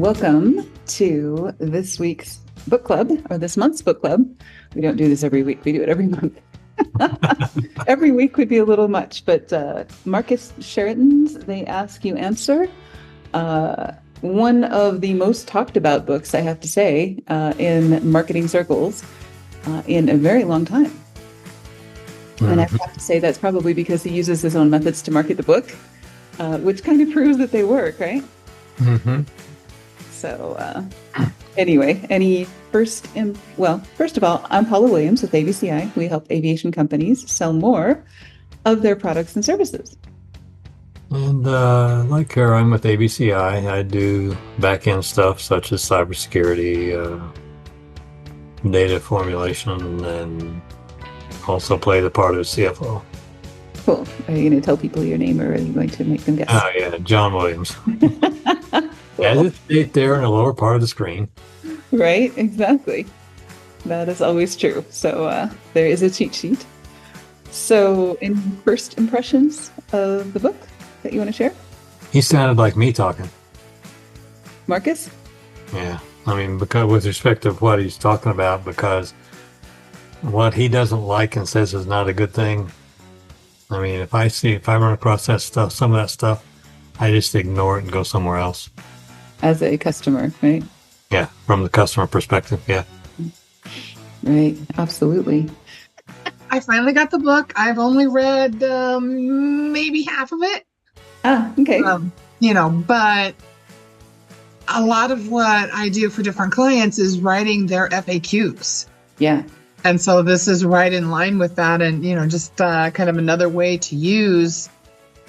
Welcome to this week's book club, or this month's book club. We don't do this every week, we do it every month. Every week would be a little much, but Marcus Sheridan's They Ask You Answer. One of the most talked about books, I have to say, in marketing circles in a very long time. And I have to say that's probably because he uses his own methods to market the book, which kind of proves that they work, right? Mm-hmm. So anyway, first of all, I'm Paula Williams with ABCI. We help aviation companies sell more of their products and services. And like her, I'm with ABCI. I do back-end stuff such as cybersecurity, data formulation, and also play the part of CFO. Cool. Are you going to tell people your name, or are you going to make them guess? Oh, yeah, John Williams. Cool. As it states there in the lower part of the screen. Right, exactly. That is always true. So there is a cheat sheet. So in first impressions of the book that you want to share? He sounded like me talking. Marcus? Yeah. I mean, because with respect to what he's talking about, because what he doesn't like and says is not a good thing. I mean, if I run across that stuff, some of that stuff, I just ignore it and go somewhere else. As a customer, right? Yeah, from the customer perspective, yeah. Right, absolutely. I finally got the book. I've only read maybe half of it. Okay. But a lot of what I do for different clients is writing their FAQs. Yeah. And so this is right in line with that. And, just kind of another way to use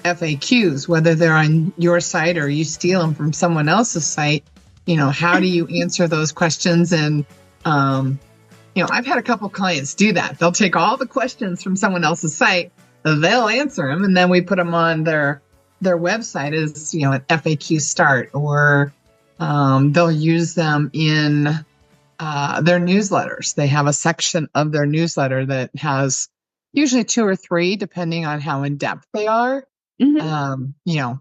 FAQs, whether they're on your site or you steal them from someone else's site. How do you answer those questions? And, I've had a couple clients do that. They'll take all the questions from someone else's site, they'll answer them, and then we put them on their website as, an FAQ start, or they'll use them in their newsletters. They have a section of their newsletter that has usually 2 or 3, depending on how in depth they are. Mm-hmm.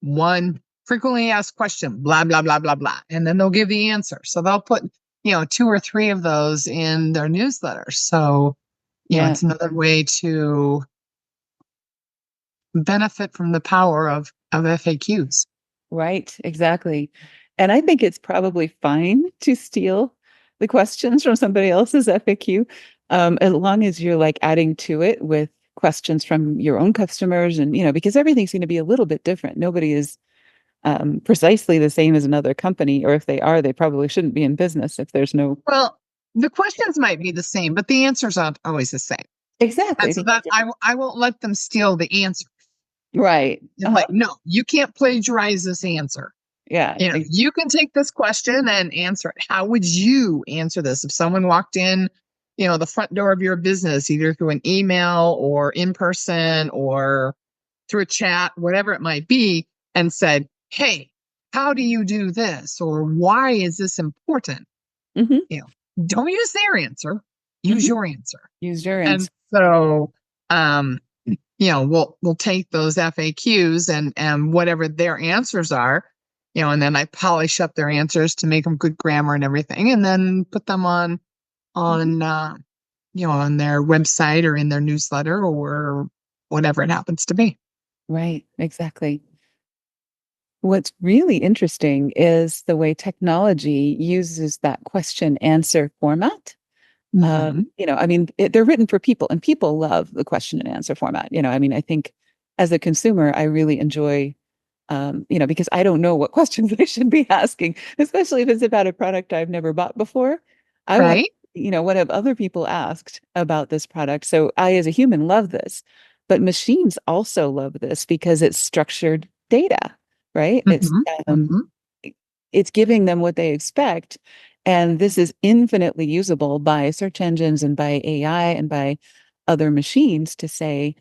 One frequently asked question, blah, blah, blah, blah, blah. And then they'll give the answer. So they'll put, 2 or 3 of those in their newsletter. So, it's another way to benefit from the power of FAQs. Right, exactly. And I think it's probably fine to steal the questions from somebody else's FAQ, as long as you're like adding to it with questions from your own customers, and because everything's going to be a little bit different. Nobody is precisely the same as another company, or if they are, they probably shouldn't be in business if there's no. Well, the questions might be the same, but the answers aren't always the same. Exactly. And so that I won't let them steal the answer. Right. Like, no, you can't plagiarize this answer. Yeah. You can take this question and answer it. How would you answer this if someone walked in, the front door of your business, either through an email or in person or through a chat, whatever it might be, and said, hey, how do you do this? Or why is this important? Mm-hmm. Don't use their answer. Use your answer. Use your answer. And so, we'll take those FAQs and whatever their answers are, and then I polish up their answers to make them good grammar and everything, and then put them on their website or in their newsletter or whatever it happens to be. Right, exactly. What's really interesting is the way technology uses that question answer format. Mm-hmm. They're written for people, and people love the question and answer format. I think as a consumer, I really enjoy, because I don't know what questions I should be asking, especially if it's about a product I've never bought before. I want, what have other people asked about this product? So I, as a human, love this, but machines also love this because it's structured data, right? Mm-hmm. It's giving them what they expect. And this is infinitely usable by search engines and by AI and by other machines to say,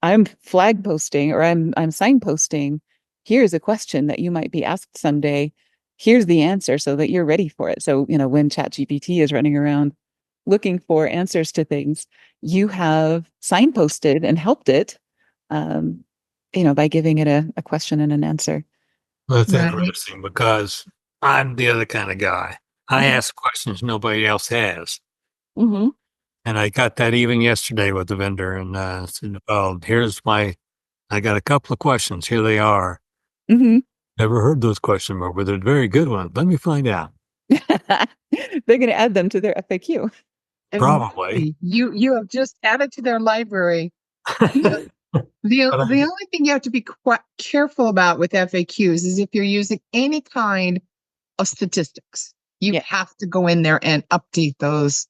I'm flag posting, or I'm signposting. Here's a question that you might be asked someday. Here's the answer so that you're ready for it. So, when ChatGPT is running around looking for answers to things, you have signposted and helped it, by giving it a question and an answer. That's Right. interesting because I'm the other kind of guy. I Mhm. ask questions nobody else has. Mm-hmm. And I got that even yesterday with the vendor and said, "Oh, I got a couple of questions. Here they are. Mm-hmm. Never heard those questions before, but they're very good ones. Let me find out." They're going to add them to their FAQ. Probably. Exactly. You have just added to their library. The But the only thing you have to be quite careful about with FAQs is if you're using any kind of statistics, you Yeah. have to go in there and update those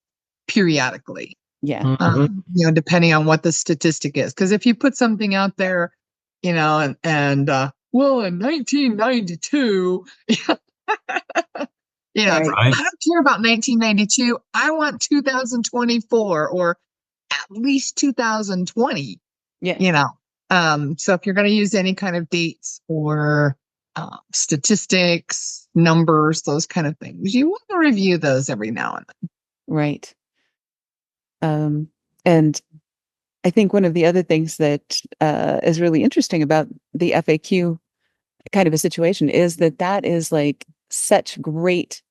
periodically. Yeah. Mhm. Depending on what the statistic is. Because if you put something out there, well, in 1992, it's like, Right. I Right. don't care about 1992. I want 2024 or at least 2020. Yeah. So if you're going to use any kind of dates or statistics, numbers, those kind of things, you want to review those every now and then. Right. And I think one of the other things that is really interesting about the FAQ kind of a situation is that is like such great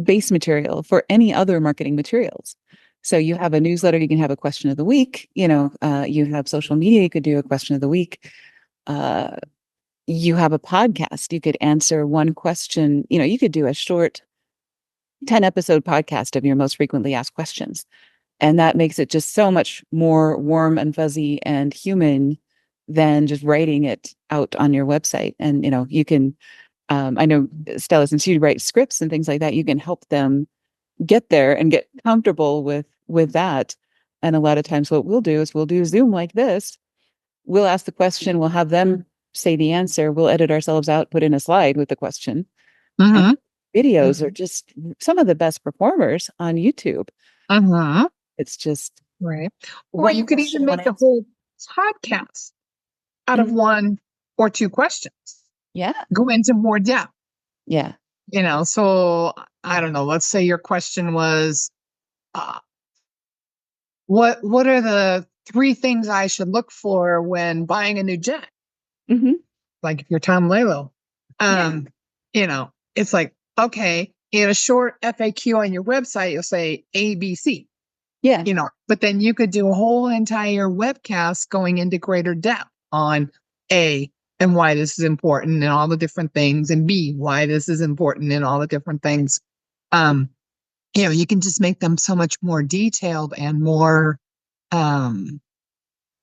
base material for any other marketing materials. So you have a newsletter, you can have a question of the week, you have social media, you could do a question of the week. You have a podcast, you could answer one question, you could do a short 10 episode podcast of your most frequently asked questions. And that makes it just so much more warm and fuzzy and human than just writing it out on your website. And, you can, I know Stella, since you write scripts and things like that, you can help them get there and get comfortable with that. And a lot of times what we'll do is we'll do Zoom like this. We'll ask the question, we'll have them say the answer, we'll edit ourselves out, put in a slide with the question. And Mm-hmm. videos are just some of the best performers on YouTube. Mm-hmm. It's just Right. Or one you could question, even one make the answer. whole podcast out of Mhm. one or two questions. Yeah. Go into more depth. Yeah. So I don't know. Let's say your question was, uh, what are the three things I should look for when buying a new jet? Hmm. Like if you're Tom Lalo, Yeah. it's like, okay, in a short FAQ on your website, you'll say ABC, Yeah. but then you could do a whole entire webcast going into greater depth on A and why this is important and all the different things, and B, why this is important and all the different things. Um, you can just make them so much more detailed and more um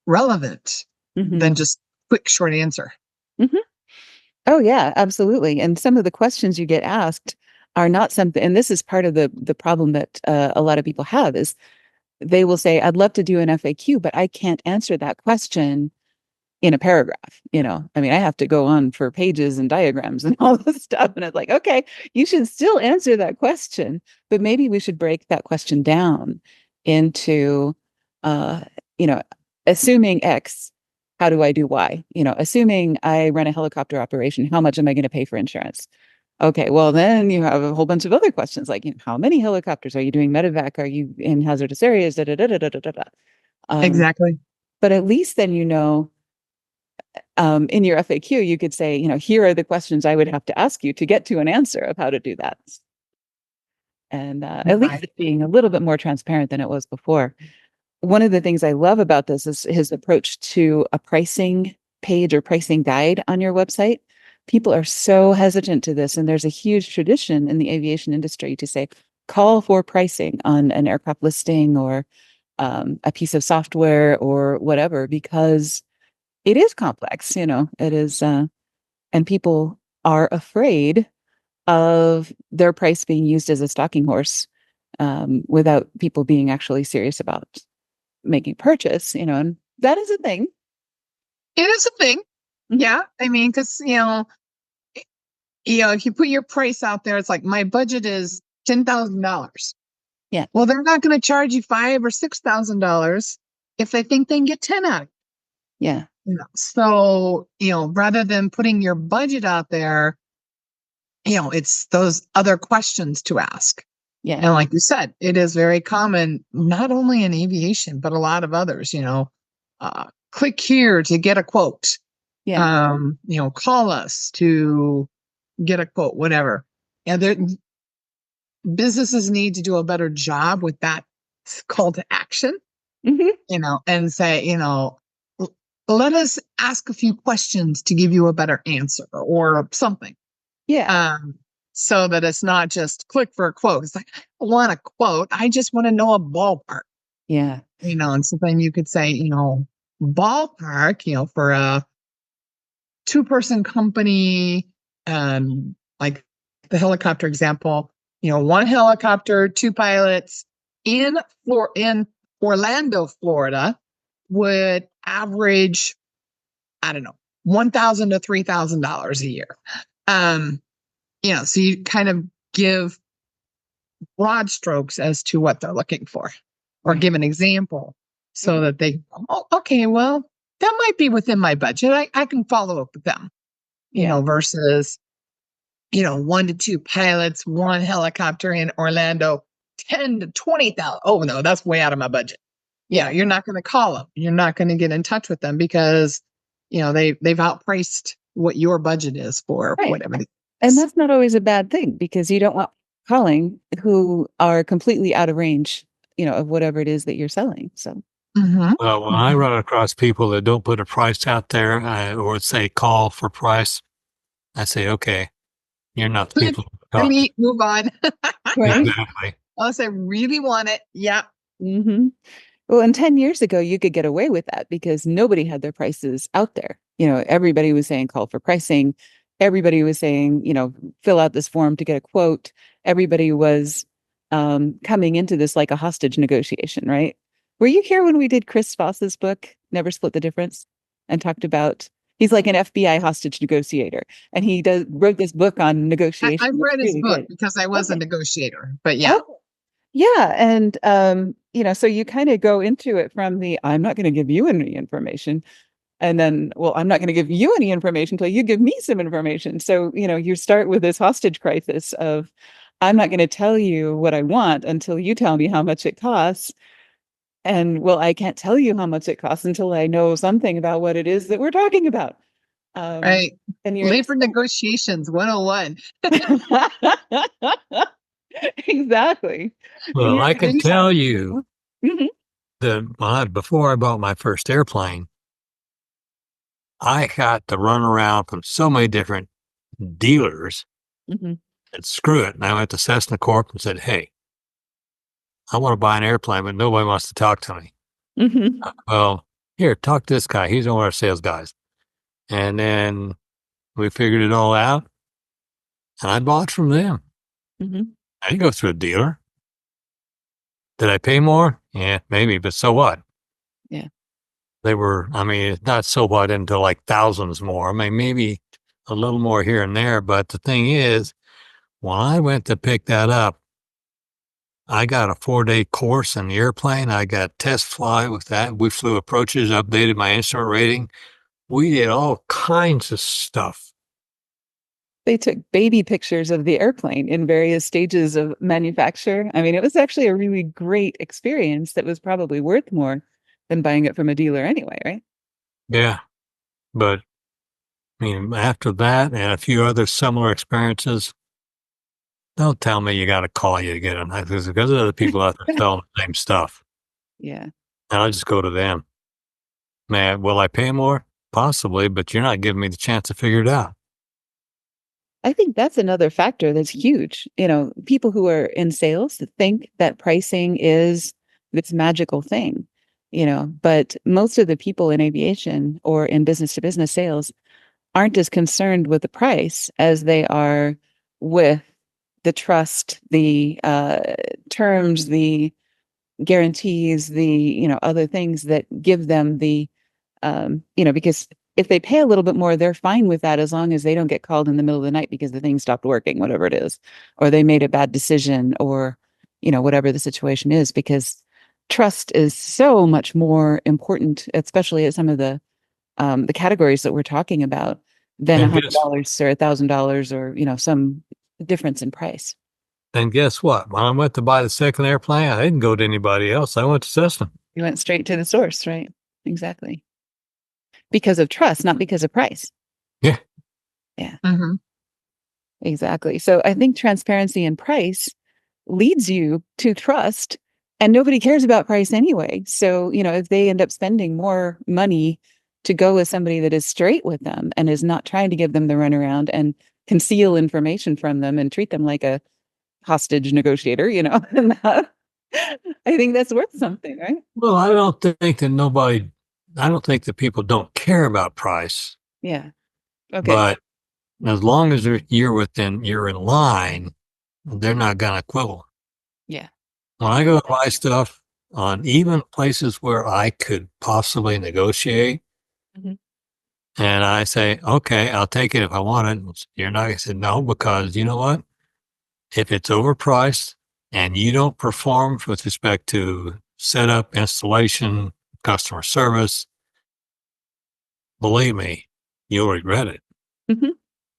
relevant Hmm. than just quick short answer. Hmm. Oh yeah, absolutely. And some of the questions you get asked are not something, and this is part of the problem that a lot of people have is they will say, I'd love to do an FAQ, but I can't answer that question in a paragraph. I mean, I have to go on for pages and diagrams and all this stuff. And it's like, okay, you should still answer that question, but maybe we should break that question down into, uh, you know, assuming X, how do I do Y? Assuming I run a helicopter operation, how much am I going to pay for insurance? Okay, well, then you have a whole bunch of other questions like, how many helicopters are you doing medevac? Are you in hazardous areas? Da, da, da, da, da, da, da. Exactly. But at least then in your FAQ, you could say, here are the questions I would have to ask you to get to an answer of how to do that. And at least Right. it's being a little bit more transparent than it was before. One of the things I love about this is his approach to a pricing page or pricing guide on your website. People are so hesitant to this, and there's a huge tradition in the aviation industry to say, call for pricing on an aircraft listing or a piece of software or whatever, because it is complex, it is, and people are afraid of their price being used as a stalking horse without people being actually serious about making purchase, and that is a thing. It is a thing. Mhm. Yeah. I mean, because, if you put your price out there, it's like my budget is $10,000. Yeah. Well, they're not going to charge you $5,000 or $6,000 if they think they can get 10 out of it. Yeah. So, rather than putting your budget out there, it's those other questions to ask. Yeah. And like you said, it is very common, not only in aviation, but a lot of others, click here to get a quote. Yeah. Call us to get a quote, whatever. And businesses need to do a better job with that call to action, Hmm. and say, let us ask a few questions to give you a better answer or something. Yeah. So that it's not just click for a quote. It's like, I don't want a quote. I just want to know a ballpark, Yeah. and so then you could say, ballpark, for a 2-person company, like the helicopter example, 1 helicopter, 2 pilots in Orlando, Florida would average, I don't know, $1,000 to $3,000 a year. So you kind of give broad strokes as to what they're looking for, or give an example so that they, okay, well, that might be within my budget. I can follow up with them, versus, 1 to 2 pilots, 1 helicopter in Orlando, 10 to 20,000. Oh no, that's way out of my budget. Yeah, you're not going to call them. You're not going to get in touch with them because, they've outpriced what your budget is for Right. whatever. And that's not always a bad thing, because you don't want calling who are completely out of range, of whatever it is that you're selling. So, Well, when I run across people that don't put a price out there, or say call for price, I say, okay, you're not the people. to talk to. Delete, move on. right. Exactly. Unless I really want it. Yeah. Hmm. Well, and 10 years ago, you could get away with that because nobody had their prices out there. Everybody was saying call for pricing. Everybody was saying, fill out this form to get a quote. Everybody was coming into this like a hostage negotiation, right? Were you here when we did Chris Voss's book, Never Split the Difference, and talked about, he's like an FBI hostage negotiator, and he wrote this book on negotiation. I've read his really book good. because I was a negotiator, but Oh, yeah. And, so you kind of go into it from I'm not going to give you any information. And then, well, I'm not going to give you any information until you give me some information. So, you start with this hostage crisis of, I'm not going to tell you what I want until you tell me how much it costs. And, well, I can't tell you how much it costs until I know something about what it is that we're talking about. right. And you're Labor negotiations 101. exactly. Well, I can tell you Mhm. that before I bought my first airplane, I got to run around from so many different dealers, Mhm. and screw it. And I went to Cessna Corp and said, hey, I want to buy an airplane, but nobody wants to talk to me. Mhm. Well, here, talk to this guy. He's one of our sales guys. And then we figured it all out, and I bought from them. Mhm. I didn't go through a dealer. Did I pay more? Yeah, maybe, but so what? Yeah. They were, it's not so what into like thousands more. Maybe a little more here and there. But the thing is, when I went to pick that up, I got a 4-day course in the airplane. I got test fly with that. We flew approaches, updated my instrument rating. We did all kinds of stuff. They took baby pictures of the airplane in various stages of manufacture. It was actually a really great experience that was probably worth more than buying it from a dealer anyway, right? Yeah. But after that and a few other similar experiences, don't tell me you got to call you to get them. Because there's other people out there selling the same stuff. Yeah. And I'll just go to them. Man, will I pay more? Possibly, but you're not giving me the chance to figure it out. I think that's another factor that's huge. People who are in sales think that pricing is this magical thing, but most of the people in aviation or in business to business sales aren't as concerned with the price as they are with the trust, the terms, the guarantees, the other things that give them because if they pay a little bit more, they're fine with that as long as they don't get called in the middle of the night because the thing stopped working, whatever it is, or they made a bad decision, or whatever the situation is, because trust is so much more important, especially at some of the categories that we're talking about, than And $100 or $1,000 or some difference in price. guess what? When I went to buy the second airplane, I didn't go to anybody else. I went to Cessna. You went straight to the source, right? Exactly. because of trust, not because of price. Yeah. Yeah. Mm-hmm. Exactly. So I think transparency and price leads you to trust, and nobody cares about price anyway. So, if they end up spending more money to go with somebody that is straight with them and is not trying to give them the runaround and conceal information from them and treat them like a hostage negotiator, and I think that's worth something, right? Well, I don't think that people don't care about price, Yeah. Okay. but as long as you're in line, they're not going to quibble. Yeah. When I go to buy stuff on even places where I could possibly negotiate, Mhm. and I say, okay, I'll take it if I want it. You're not going to say no, because you know what? If it's overpriced and you don't perform with respect to setup, installation, customer service, believe me, you'll regret it, Mhm.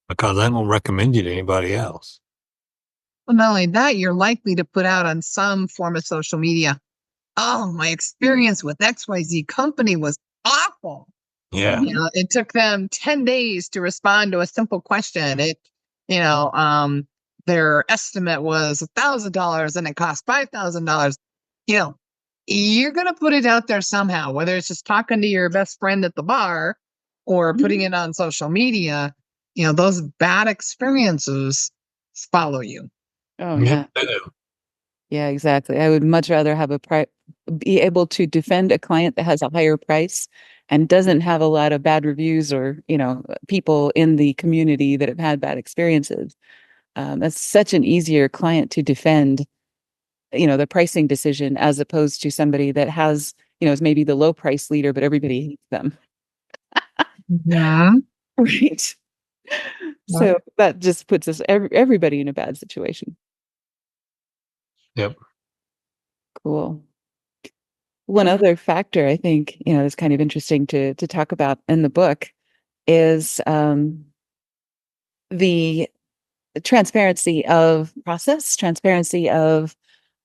because I won't recommend you to anybody else. Well, not only that, you're likely to put out on some form of social media, oh, my experience with XYZ company was awful. Yeah. It took them 10 days to respond to a simple question. Their estimate was $1,000 and it cost $5,000. You're going to put it out there somehow, whether it's just talking to your best friend at the bar or putting it on social media. Those bad experiences follow you. Oh, Yeah. yeah. Yeah, exactly. I would much rather have be able to defend a client that has a higher price and doesn't have a lot of bad reviews or, people in the community that have had bad experiences. That's such an easier client to defend, the pricing decision, as opposed to somebody that has, is maybe the low price leader, but everybody hates them. Mm-hmm. Right. So that just puts everybody in a bad situation. Yep. Cool. One other factor I think, is kind of interesting to talk about in the book is the transparency of process, transparency of,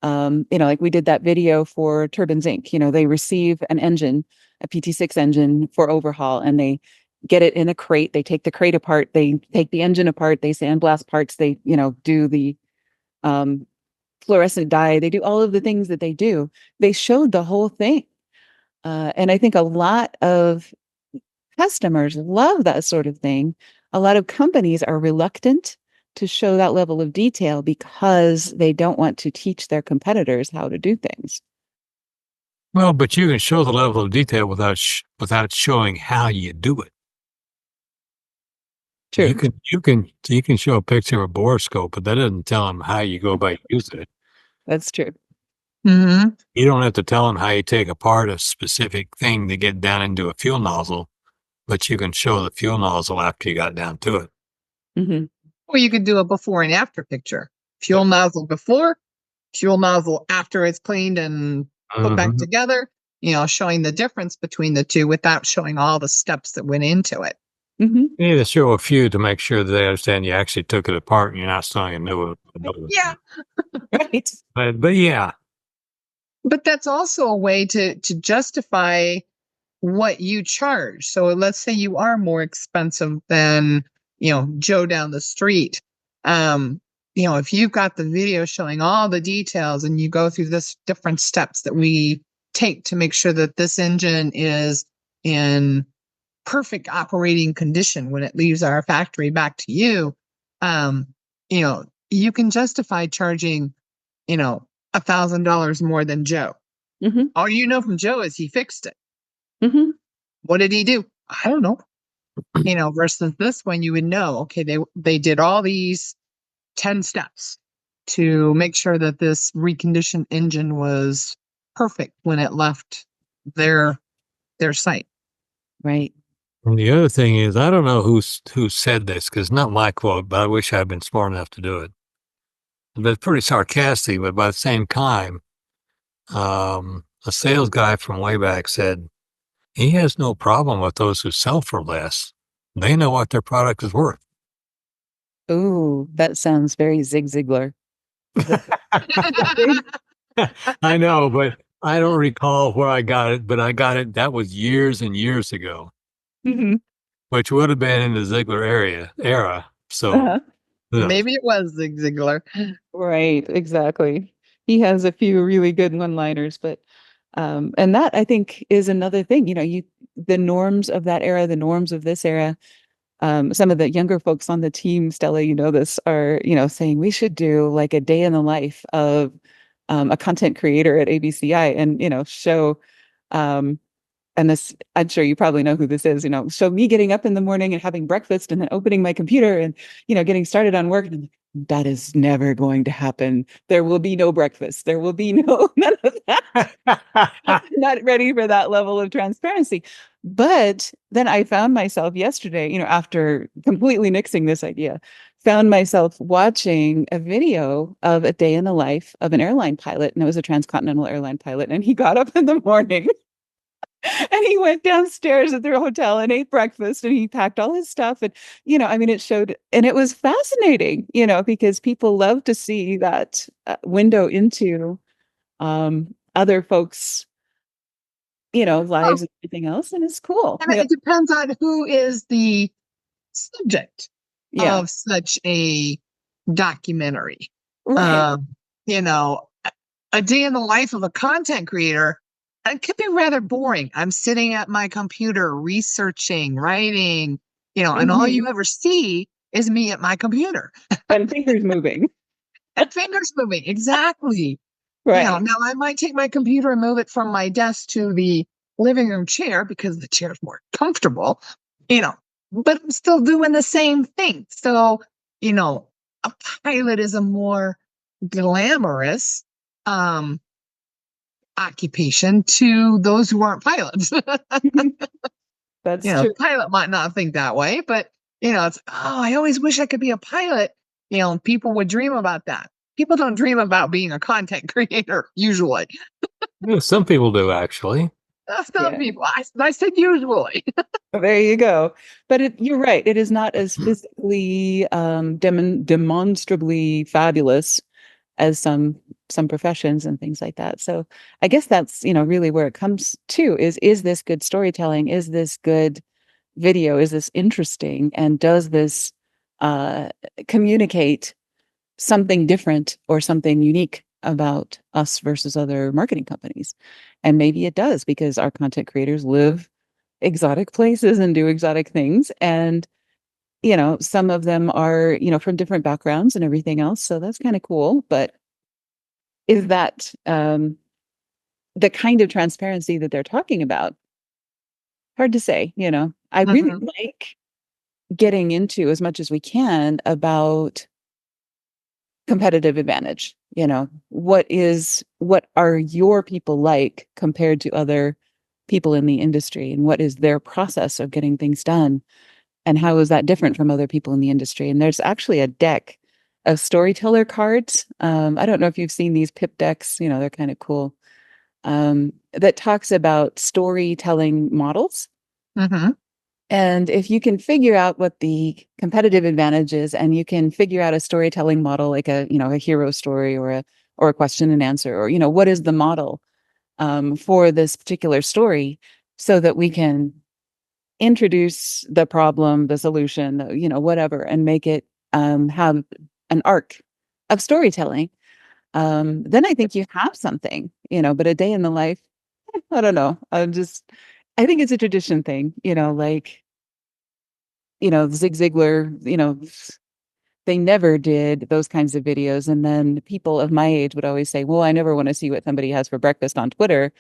like we did that video for Turbines Inc. They receive an engine, a PT6 engine for overhaul, and they get it in a crate. They take the crate apart, they take the engine apart, they sandblast parts, they, do the um, fluorescent dye, they do all of the things that they do. They showed the whole thing. And I think a lot of customers love that sort of thing. A lot of companies are reluctant to show that level of detail because they don't want to teach their competitors how to do things. Well, but you can show the level of detail without showing how you do it. True. You can show a picture of a borescope, but that doesn't tell them how you go about using it. That's true. Mm-hmm. You don't have to tell them how you take apart a specific thing to get down into a fuel nozzle, but you can show the fuel nozzle after you got down to it. Mm-hmm. Or you could do a before and after picture. Fuel nozzle before, fuel nozzle after it's cleaned and put back together, showing the difference between the two without showing all the steps that went into it. Mm-hmm. You need to show a few to make sure that they understand you actually took it apart and you're not starting a new one. Yeah. Right. But yeah. But that's also a way to justify what you charge. So let's say you are more expensive than, Joe down the street. If you've got the video showing all the details and you go through this different steps that we take to make sure that this engine is in perfect operating condition when it leaves our factory back to you, you can justify charging, $1,000 more than Joe. Mm-hmm. All you know from Joe is he fixed it. Mm-hmm. What did he do? I don't know. Versus this one, you would know, okay, they did all these 10 steps to make sure that this reconditioned engine was perfect when it left their site. Right. And the other thing is, I don't know who said this, because it's not my quote, but I wish I'd been smart enough to do it. But it's pretty sarcastic, but by the same time, a sales guy from way back said, he has no problem with those who sell for less. They know what their product is worth. Ooh, that sounds very Zig Ziglar. I know, but I don't recall where I got it, but I got it. That was years and years ago. Mhm. which would have been in the Ziegler era. So, Uh-huh. yeah. Maybe it was Zig Ziglar. Right, exactly. He has a few really good one-liners, but and that I think is another thing, the norms of that era, the norms of this era. Some of the younger folks on the team, Stella, this, are, saying we should do like a day in the life of a content creator at ABCI and, show um and this, I'm sure you probably know who this is, show me getting up in the morning and having breakfast and then opening my computer and, getting started on work. And I'm like, that is never going to happen. There will be no breakfast. There will be no, none of that. I'm not ready for that level of transparency. But then I found myself yesterday, after completely nixing this idea, found myself watching a video of a day in the life of an airline pilot. And it was a transcontinental airline pilot. And he got up in the morning and he went downstairs at their hotel and ate breakfast and he packed all his stuff. And, it showed, and it was fascinating, because people love to see that window into other folks, Oh, lives and everything else. And it's cool. and it depends on who is the subject Yeah. of such a documentary. Right. Um, you know, a day in the life of a content creator, it could be rather boring. I'm sitting at my computer researching, writing, and all Mhm. you ever see is me at my computer And fingers moving. and fingers moving. Exactly. Right. Now I might take my computer and move it from my desk to the living room chair because the chair is more comfortable, you know, but I'm still doing the same thing. So, a pilot is a more glamorous um occupation to those who aren't pilots. That's true. Pilot might not think that way, but it's, oh, I always wish I could be a pilot. People would dream about that. People don't dream about being a content creator usually. Yeah, some people do actually. Some Yeah. people. I said usually. There you go. But you're right. It is not as physically demonstrably fabulous as some professions and things like that. So I guess that's, really where it comes to is this good storytelling? Is this good video? Is this interesting? And does this uh communicate something different or something unique about us versus other marketing companies? And maybe it does because our content creators live exotic places and do exotic things. And, some of them are, from different backgrounds and everything else. So that's kind of cool. But is that the kind of transparency that they're talking about? Hard to say, I really Mhm. like getting into as much as we can about competitive advantage. What are your people like compared to other people in the industry, and what is their process of getting things done, and how is that different from other people in the industry? And there's actually a deck of storyteller cards. I don't know if you've seen these pip decks, they're kind of cool. That talks about storytelling models. Mhm. And if you can figure out what the competitive advantage is, and you can figure out a storytelling model, like a hero story or a question and answer, or, what is the model for this particular story, so that we can introduce the problem, the solution, whatever, and make it have an arc of storytelling. Then I think you have something, but a day in the life, I don't know. I think it's a tradition thing, like, Zig Ziglar, they never did those kinds of videos. And then people of my age would always say, well, I never want to see what somebody has for breakfast on Twitter.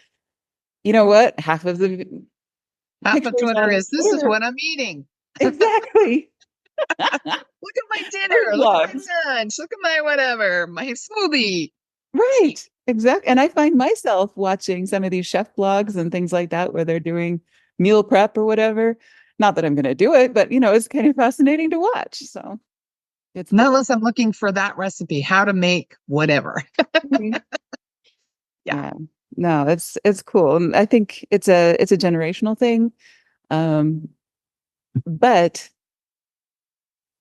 You know what? Half of the Half of pictures Twitter on is this is Twitter. what I'm eating. Exactly. Look at my Food dinner. Look at blogs. my lunch. Look at my whatever. My smoothie. Right. Exactly. And I find myself watching some of these chef blogs and things like that where they're doing meal prep or whatever. Not that I'm going to do it, but it's kind of fascinating to watch. So it's Not cool. unless I'm looking for that recipe, how to make whatever. Mhm. Yeah. Yeah. No, it's cool. And I think it's a generational thing. Um, but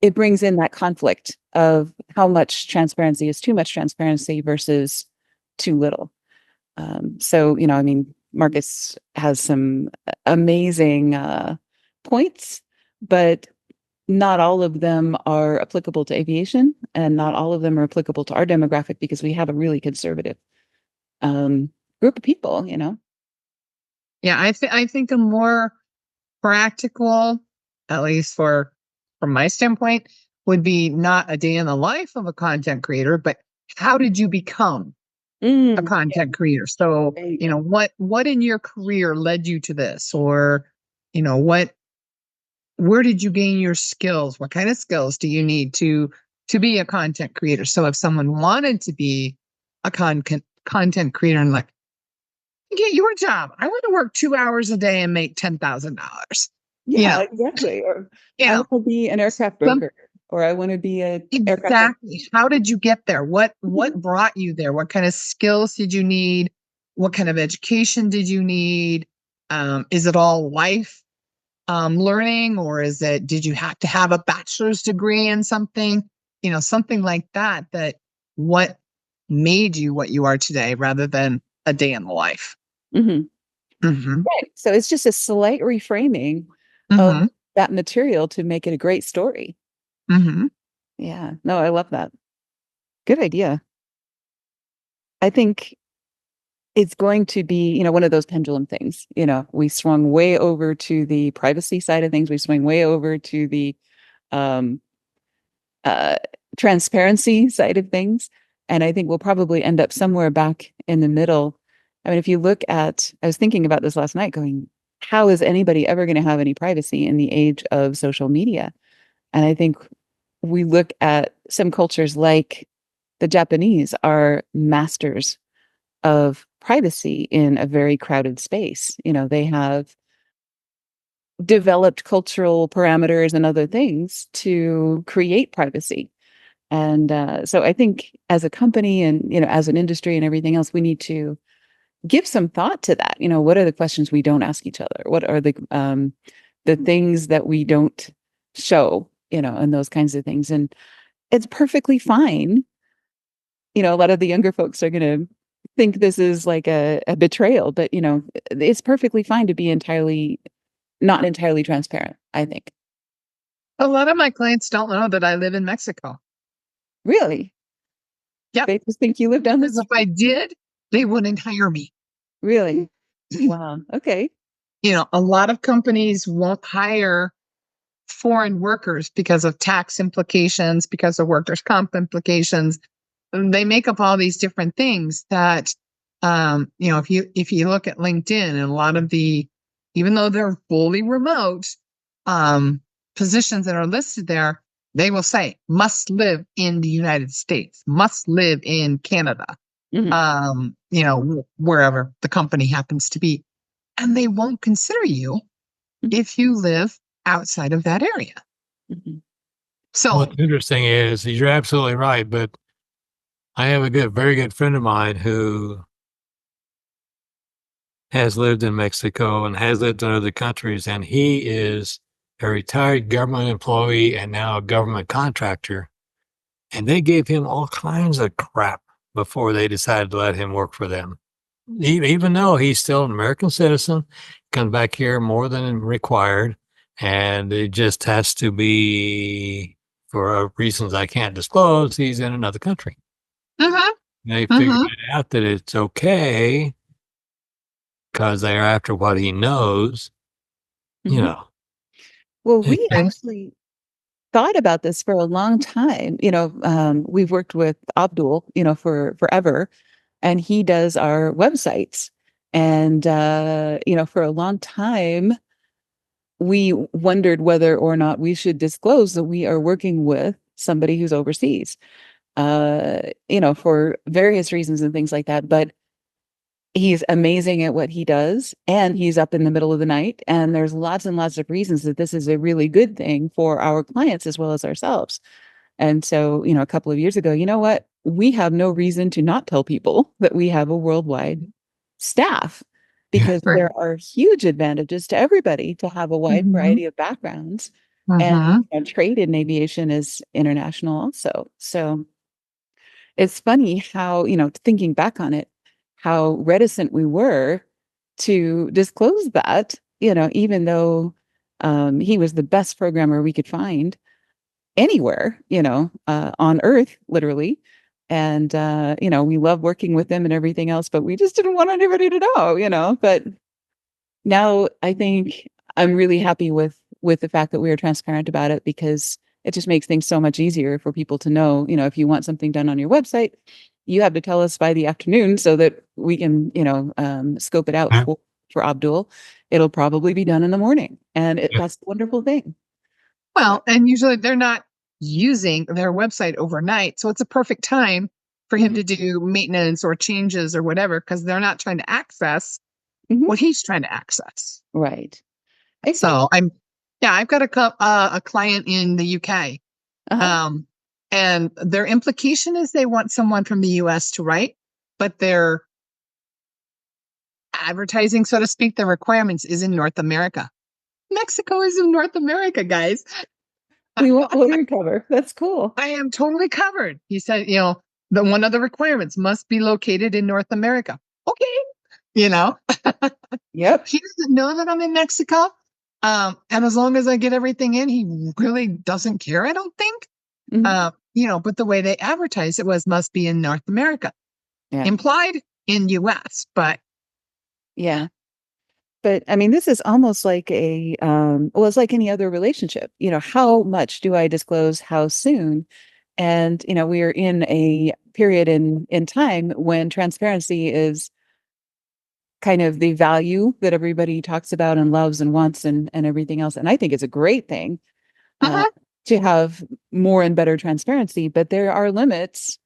it brings in that conflict of how much transparency is too much transparency versus too little. So, I mean, Marcus has some amazing points, but not all of them are applicable to aviation, and not all of them are applicable to our demographic because we have a really conservative group of people, Yeah, I think a more practical, at least from my standpoint, would be not a day in the life of a content creator, but how did you become a content creator? So, what in your career led you to this? Or, where did you gain your skills? What kind of skills do you need to be a content creator? So if someone wanted to be a content creator and like, get your job, I want to work 2 hours a day and make $10,000. Yeah, exactly. Or I want to be an aircraft broker, or I want to be a exactly. How did you get there? What brought you there? What kind of skills did you need? What kind of education did you need? Is it all life learning, or did you have to have a bachelor's degree in something? Something like that. What made you what you are today, rather than a day in the life. Right. So it's just a slight reframing of that material to make it a great story. Yeah. No, I love that. Good idea. I think it's going to be, one of those pendulum things. We swung way over to the privacy side of things. We swung way over to the transparency side of things. And I think we'll probably end up somewhere back in the middle. I mean, if you look at, I was thinking about this last night going, how is anybody ever going to have any privacy in the age of social media? And I think we look at some cultures like the Japanese are masters of privacy in a very crowded space. They have developed cultural parameters and other things to create privacy. And so I think as a company and, as an industry and everything else, we need to give some thought to that. What are the questions we don't ask each other? What are the things that we don't show, and those kinds of things. And it's perfectly fine. A lot of the younger folks are going to think this is like a betrayal, but, it's perfectly fine to be not entirely transparent, I think. A lot of my clients don't know that I live in Mexico. Really? Yeah. They just think you live down the street. If I did, they wouldn't hire me. Really? Wow. Okay. A lot of companies won't hire foreign workers because of tax implications, because of workers' comp implications. They make up all these different things that, if you look at LinkedIn, and a lot of even though they're fully remote, positions that are listed there, they will say must live in the United States, must live in Canada, wherever the company happens to be. And they won't consider you if you live outside of that area. So what's interesting is you're absolutely right, but I have a very good friend of mine who has lived in Mexico and has lived in other countries, and he is a retired government employee and now a government contractor. And they gave him all kinds of crap before they decided to let him work for them. Even though he's still an American citizen, comes back here more than required, and it just has to be, for reasons I can't disclose, he's in another country. They figured out that it's okay because they're after what he knows, Well, we actually thought about this for a long time. We've worked with Abdul, for forever, and he does our websites. And, for a long time, we wondered whether or not we should disclose that we are working with somebody who's overseas, for various reasons and things like that. But he's amazing at what he does, and he's up in the middle of the night. And there's lots and lots of reasons that this is a really good thing for our clients as well as ourselves. And so, a couple of years ago, you know what? We have no reason to not tell people that we have a worldwide staff, because there are huge advantages to everybody to have a wide variety of backgrounds. And trade in aviation is international also. So it's funny how, thinking back on it, how reticent we were to disclose that, even though He was the best programmer we could find anywhere, on Earth, literally. And, we love working with him and everything else, but we just didn't want anybody to know. But now I think I'm really happy with the fact that we are transparent about it, because it just makes things so much easier for people to know, if you want something done on your website, you have to tell us by the afternoon so that we can, scope it out Yeah. for Abdul. It'll probably be done in the morning. And that's a wonderful thing. Well, and usually they're not using their website overnight. So it's a perfect time for him to do maintenance or changes or whatever, because they're not trying to access Mhm. what he's trying to access. Right. So I've got a client in the UK. Uh-huh. And their implication is they want someone from the US to write, but their advertising, so to speak, the requirements is in North America. Mexico is in North America, guys. We want lawyer cover. That's cool. I am totally covered. He said, the one of the requirements must be located in North America. Okay. Yep. He doesn't know that I'm in Mexico. And as long as I get everything in, he really doesn't care, I don't think. Mhm. But the way they advertised it must be in North America. Yeah. Implied in US, but Yeah. But I mean, this is almost like it's like any other relationship. How much do I disclose? How soon? And, we are in a period in time when transparency is kind of the value that everybody talks about and loves and wants and everything else. And I think it's a great thing uh-huh. to have more and better transparency, but there are limits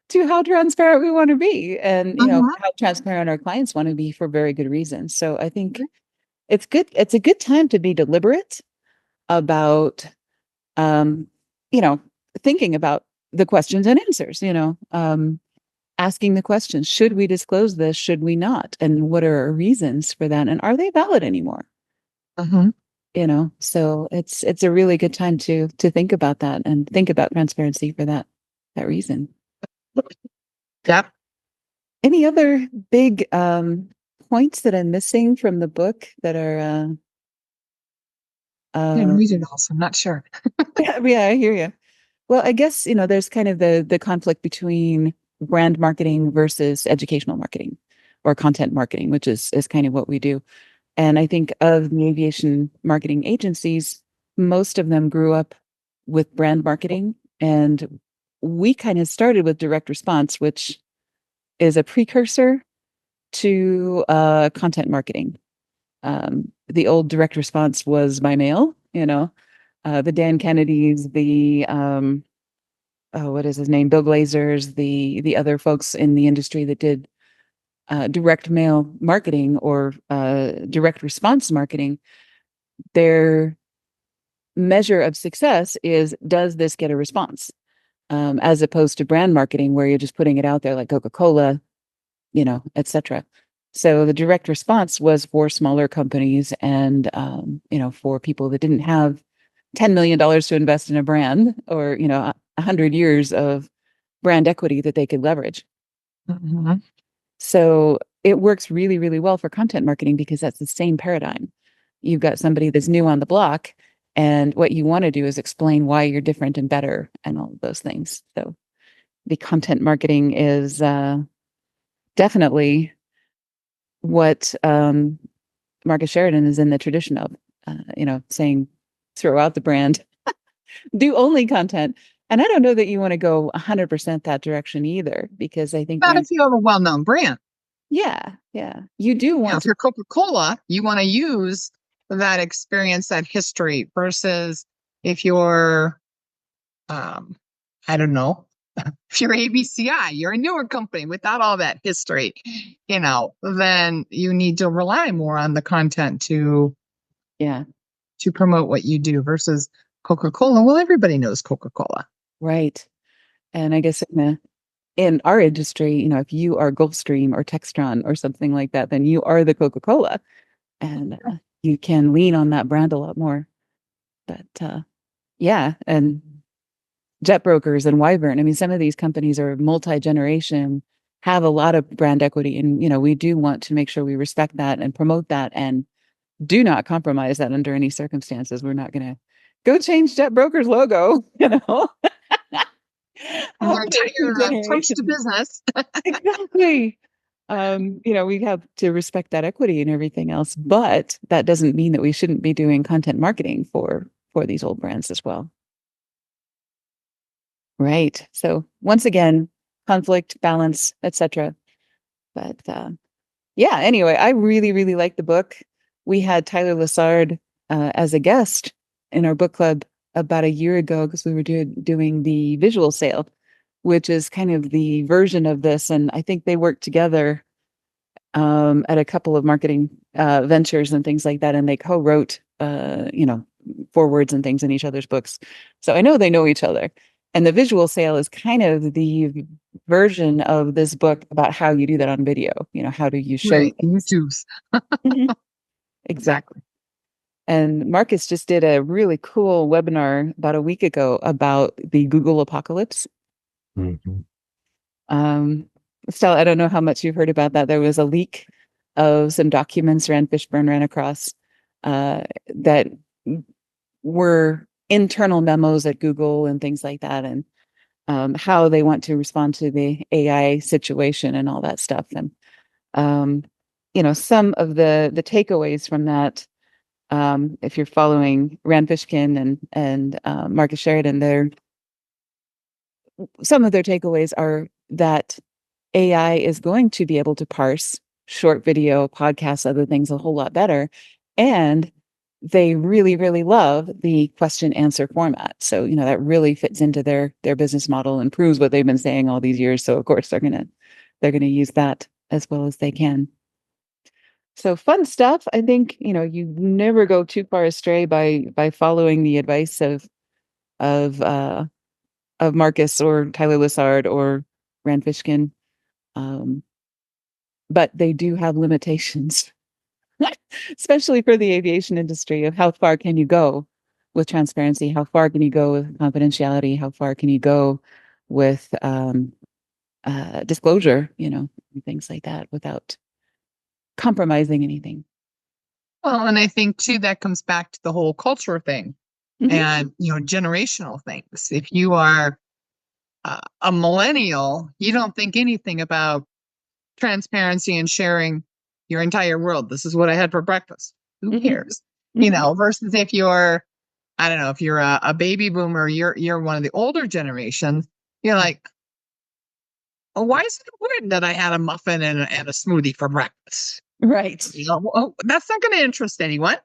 to how transparent we want to be, and how transparent our clients want to be, for very good reasons. So I think it's good. It's a good time to be deliberate about, um, you know, thinking about the questions and answers, asking the questions, should we disclose this? Should we not? And what are our reasons for that? And are they valid anymore? So it's a really good time to think about that and think about transparency for that reason. Yep. Any other big points that I'm missing from the book that are I didn't read it all, so I'm not sure. yeah, I hear you. Well, I guess, there's kind of the conflict between brand marketing versus educational marketing or content marketing, which is kind of what we do. And I think of the aviation marketing agencies, most of them grew up with brand marketing. And we kind of started with direct response, which is a precursor to content marketing. The old direct response was by mail, the Dan Kennedys, the what is his name? Bill Glazers, the other folks in the industry that did direct mail marketing or direct response marketing. Their measure of success is, does this get a response? As opposed to brand marketing, where you're just putting it out there like Coca-Cola, etc. So the direct response was for smaller companies and, for people that didn't have $10 million to invest in a brand, or, 100 years of brand equity that they could leverage. So it works really, really well for content marketing, because that's the same paradigm. You've got somebody that's new on the block, and what you want to do is explain why you're different and better and all of those things. So the content marketing is definitely what Marcus Sheridan is in the tradition of, saying, throw out the brand, do only content. And I don't know that you want to go 100% that direction either, because I think Not if you have a well-known brand. yeah, you do want if you're Coca-Cola, you want to use that experience, that history, versus if you're, I don't know, if you're ABCI, you're a newer company without all that history, then you need to rely more on the content to promote what you do, versus Coca-Cola. Well, everybody knows Coca-Cola. right. And I guess in our industry, if you are Gulfstream or Textron or something like that, then you are the Coca-Cola, and you can lean on that brand a lot more. But and Jet Brokers and Wyvern, I mean, some of these companies are multi-generation, have a lot of brand equity, and we do want to make sure we respect that and promote that and do not compromise that under any circumstances. We're not going to go change Jet Broker's logo, you know. Our entire approach to business. Exactly. You know, we have to respect that equity and everything else, but that doesn't mean that we shouldn't be doing content marketing for these old brands as well. Right. So once again, conflict, balance, etc. But yeah, anyway, I really, really like the book. We had Tyler Lessard as a guest in our book club about a year ago because we were doing the visual sale, which is kind of the version of this. And I think they worked together at a couple of marketing ventures and things like that. And they co-wrote, you know, forewords and things in each other's books. So I know they know each other. And the visual sale is kind of the version of this book about how you do that on video. You know, how do you show YouTube's. Exactly. And Marcus just did a really cool webinar about a week ago about the Google apocalypse. Mm-hmm. Stella, I don't know how much you've heard about that. There was a leak of some documents Rand Fishburne ran across that were internal memos at Google and things like that, and how they want to respond to the AI situation and all that stuff. And you know, some of the takeaways from that, if you're following Rand Fishkin and Marcus Sheridan, some of their takeaways are that AI is going to be able to parse short video, podcasts, other things a whole lot better. And they really, really love the question answer format. So, you know, that really fits into their business model and proves what they've been saying all these years. So of course they're gonna use that as well as they can. So fun stuff. I think, you know, you never go too far astray by following the advice of Marcus or Tyler Lessard or Rand Fishkin. But they do have limitations, especially for the aviation industry, of how far can you go with transparency? How far can you go with confidentiality? How far can you go with disclosure, you know, and things like that without compromising anything? Well, and I think too, that comes back to the whole culture thing and, you know, generational things. If you are a millennial, you don't think anything about transparency and sharing your entire world. This is what I had for breakfast. Who cares? You know, versus if you're, I don't know, if you're a baby boomer, you're one of the older generations, you're like, oh, why is it important that I had a muffin and a smoothie for breakfast? Right. You know, well, that's not going to interest anyone.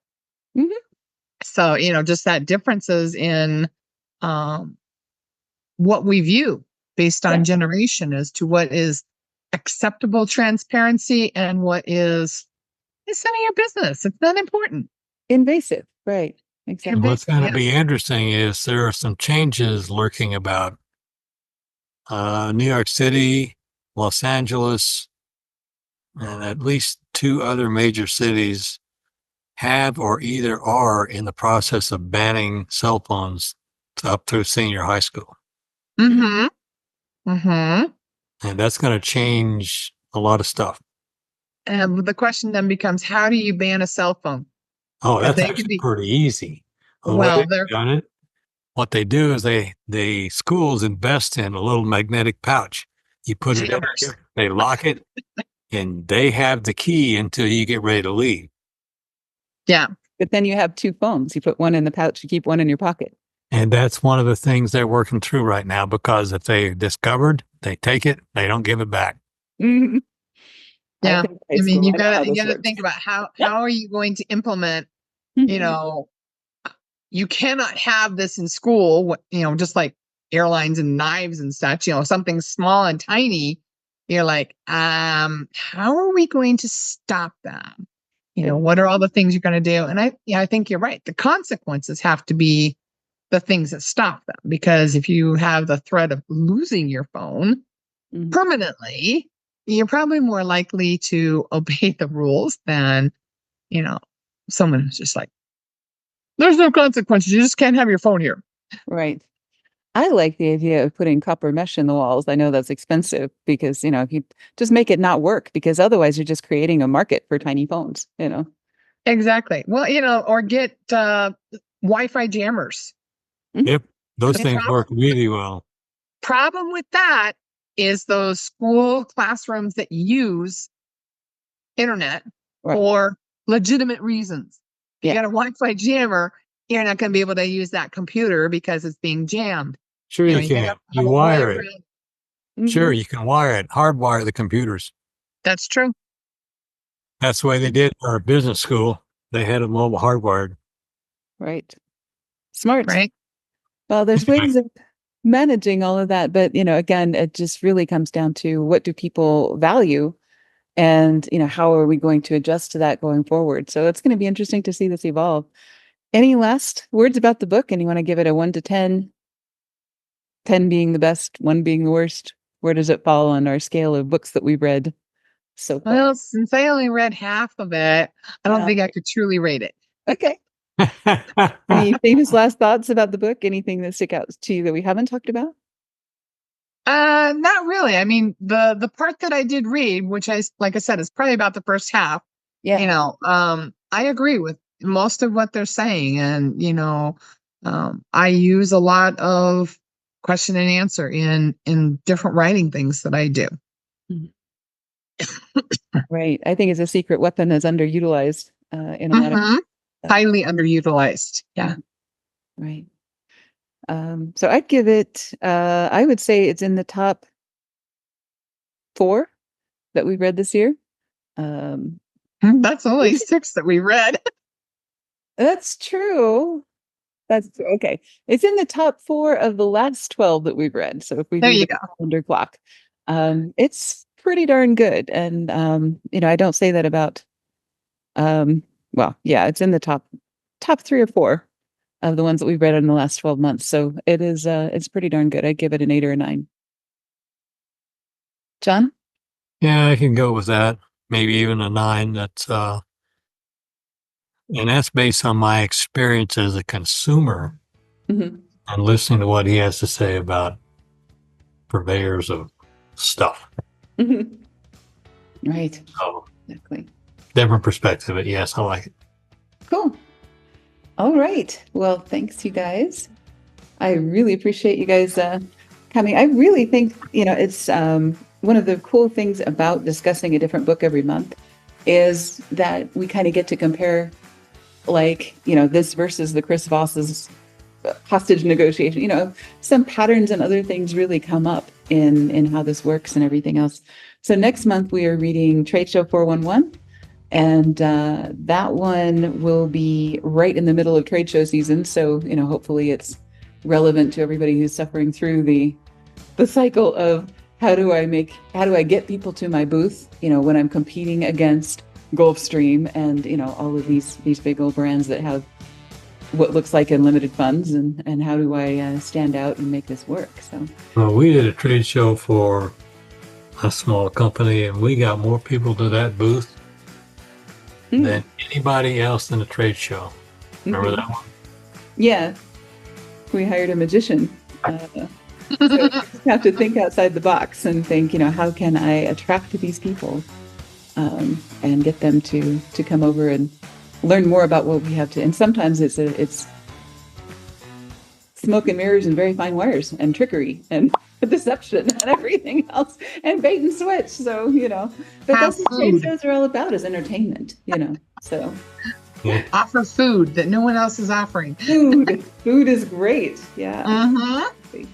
So, you know, just that differences in what we view based on generation as to what is acceptable transparency and what is none of your business. It's not important. Invasive. Right. Exactly. And what's going to be interesting is there are some changes lurking about New York City, Los Angeles, and at least 2 other major cities have or either are in the process of banning cell phones up through senior high school. And that's going to change a lot of stuff. And the question then becomes, how do you ban a cell phone? Oh, that's actually pretty easy. Well, what they do is the schools invest in a little magnetic pouch. You put it in there, they lock it, and they have the key until you get ready to leave. Yeah. But then you have 2 phones. You put one in the pouch, you keep one in your pocket. And that's one of the things they're working through right now, because if they discovered, they take it, they don't give it back. Yeah. I mean, you gotta think about how are you going to implement, you know, you cannot have this in school, you know, just like airlines and knives and such, you know, something small and tiny. You're like, how are we going to stop that? You know, what are all the things you're going to do? And I think you're right. The consequences have to be the things that stop them, because if you have the threat of losing your phone permanently, you're probably more likely to obey the rules than, you know, someone who's just like, there's no consequences. You just can't have your phone here. Right. I like the idea of putting copper mesh in the walls. I know that's expensive because, you know, if you just make it not work, because otherwise you're just creating a market for tiny phones, you know. Exactly. Well, or get Wi-Fi jammers. Yep. Those The things work really well. problem with that is those school classrooms that use internet Right. for legitimate reasons. If Yeah. you got a Wi-Fi jammer, you're not going to be able to use that computer because it's being jammed. Sure you gotta can. have You a way wire it. around. Sure, Mhm. you can wire it. Hardwire the computers. That's true. That's the way they did our business school. They had them all hardwired. Right. Smart. Right. Well, there's ways of managing all of that, but again, it just really comes down to what do people value, and how are we going to adjust to that going forward? So it's going to be interesting to see this evolve. Any last words about the book? And you want to give it a 1 to 10? 10 being the best, 1 being the worst. Where does it fall on our scale of books that we've read so far? Well, since I only read half of it, I don't Yeah. think I could truly rate it. Okay. Any famous last thoughts about the book? Anything that stick out to you that we haven't talked about? Not really. I mean, the part that I did read, which like I said, is probably about the first half. Yeah. I agree with most of what they're saying, and I use a lot of question and answer in different writing things that I do. Right. I think it's a secret weapon that's underutilized in a lot of Mhm. Highly underutilized. Yeah. right. So I'd give it, I would say it's in the top 4 that we've read this year. That's only 6 that we read. That's true. That's true. Okay. It's in the top 4 of the last 12 that we've read. So if we There do you the go. calendar clock, it's pretty darn good. And, I don't say that about, well, yeah, it's in the top 3 or 4 of the ones that we've read in the last 12 months. So it's pretty darn good. I'd give it an 8 or a 9. John? Yeah, I can go with that. Maybe even a 9. And that's based on my experience as a consumer Mm-hmm. and listening to what he has to say about purveyors of stuff. Mm-hmm. Right. So, Exactly. different perspective, but yes, I like it. Cool. All right. Well, thanks, you guys. I really appreciate you guys coming. I really think, it's one of the cool things about discussing a different book every month is that we kind of get to compare, this versus the Chris Voss's hostage negotiation. Some patterns and other things really come up in how this works and everything else. So next month we are reading Trade Show 411. And that one will be right in the middle of trade show season. So, hopefully it's relevant to everybody who's suffering through the cycle of how do I get people to my booth, when I'm competing against Gulfstream and, all of these big old brands that have what looks like unlimited funds, and how do I stand out and make this work? So, Well, we did a trade show for a small company, and we got more people to that booth than anybody else in the trade show. Remember that one? Yeah, we hired a magician. So you just have to think outside the box and think, how can I attract these people and get them to come over and learn more about what we have to. And sometimes it's smoke and mirrors and very fine wires and trickery and deception and everything else and bait and switch. So, but that's what trade shows are all about, is entertainment, so. Yeah. Offer food that no one else is offering. Food is great. Yeah. Mm-hmm.